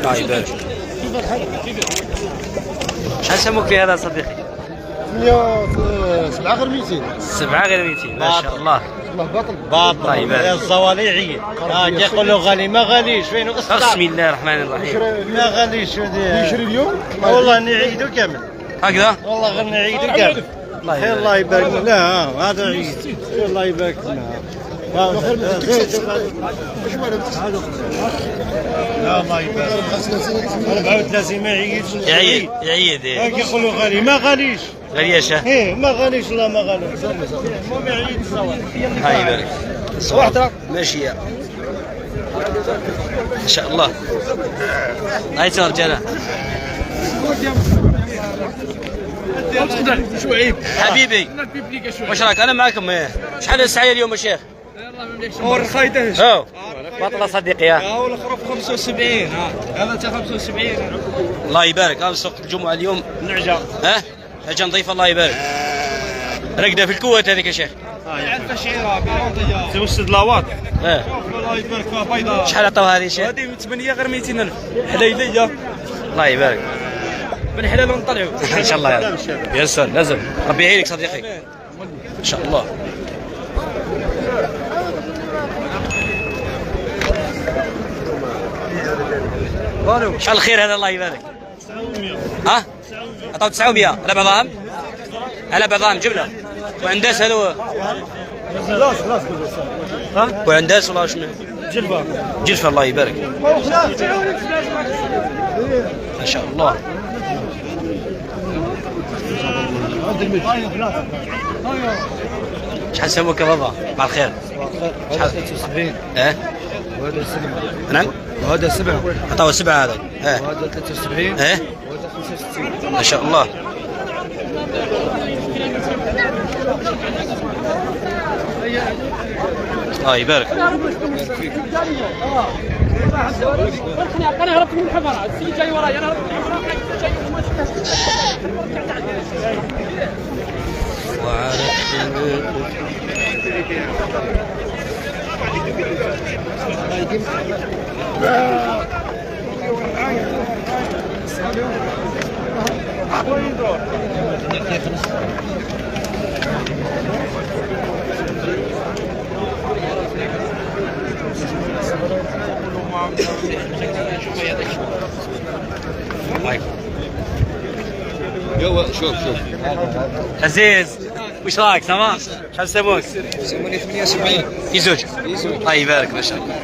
الله يبارك. شحال سموك في هذا صديقي؟ 7 غير 200. 7 غير 200 ما شاء الله. باطل الله يبارك. الزواليعي كيقولوا غالي ما غاليش فين بسم الله الرحمن الرحيم. ما غاليش يشري اليوم والله نعيدو كامل هكذا والله غير نعيدو كامل. الله يبارك لنا. لا هذا عيد الله يبارك لنا. الله يبارك 34 ما يعيدش يعيد كيقولوا غالي ما غاليش غالية ما غاليش لا ما غاليش المهم يعيد الصواب. الله يبارك. واحدة ماشية ما شاء الله. هاي رجالة حبيبي واش راك؟ انا معكم. شحال الساعه اليوم يا شيخ؟ اور خايدهش باطله صديقي. والاخر 75 هذا تا 75. الله يبارك. هذا سوق الجمعه اليوم نعجه نعجه نظيفه الله يبارك. رقده في الكوات هذيك يا شيخ. عندنا شعيره بيضاء توسد لاواط. الله يبارك فيها بيضاء. شحال عطاوها هذه شيخ؟ هذه 8 غير 200,000 حليليه. الله يبارك. من حلال نطلعوا ان شاء الله يا سلام. لازم ربي يعينك صديقي ان شاء الله. شحال الخير هذا الله يبارك. ها عطاو 900 على بعضهم على بعضهم جبله وعنداس هذا وعنداس ولا شنو؟ جلفه الله يبارك ما شاء الله. شحال سموك يا بابا؟ مع الخير. شحال 73 وهذا 7 نعم وهذا 7 عطاوه 7 هذا وهذا 73 وهذا 65 ما شاء الله. الله يبارك. انا هربت من الحمراء السيد جاي وراي انا هربت شوف عزيز وش رايك؟ تمام؟ شحال سموك؟ سموني 78 في زوج. الله يبارك ما شاء الله.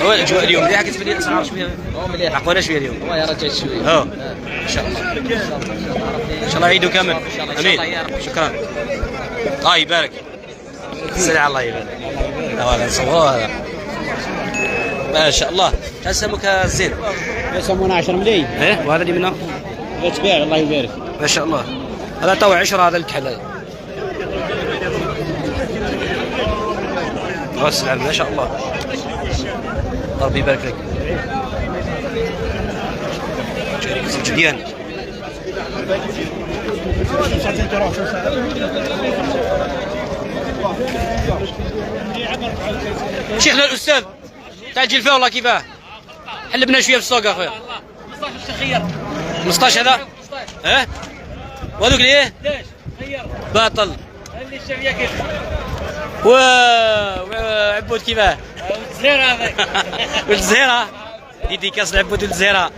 هو الاجواء اليوم مليحه. كتبان لي الاسعار شويه مليح معقوله شويه اليوم. والله رجعت شويه ان شاء الله ان شاء الله عيدوا كامل. امين شكرا. الله يبارك. السلام الله يبارك. هذا نصوره هذا ما شاء الله. شحال سموك الزين؟ يسمونه 10 ملايين. وهذا اللي منه تبيع الله يبارك ما شاء الله. هذا طوع 10 هذا الكحل هذا. والسلام ما شاء الله. ربي يبارك لك. جديان شيخنا الاستاذ تاع الجلفه والله كيفاه؟ حلبنا شويه في السوق اخويا. 15 هذا؟ وهذوك ليه؟ باطل. اللي الشيف ياكل عبود كيفاه؟ الزهير هذاك والزهيره يدي كاس العبود والزهيره.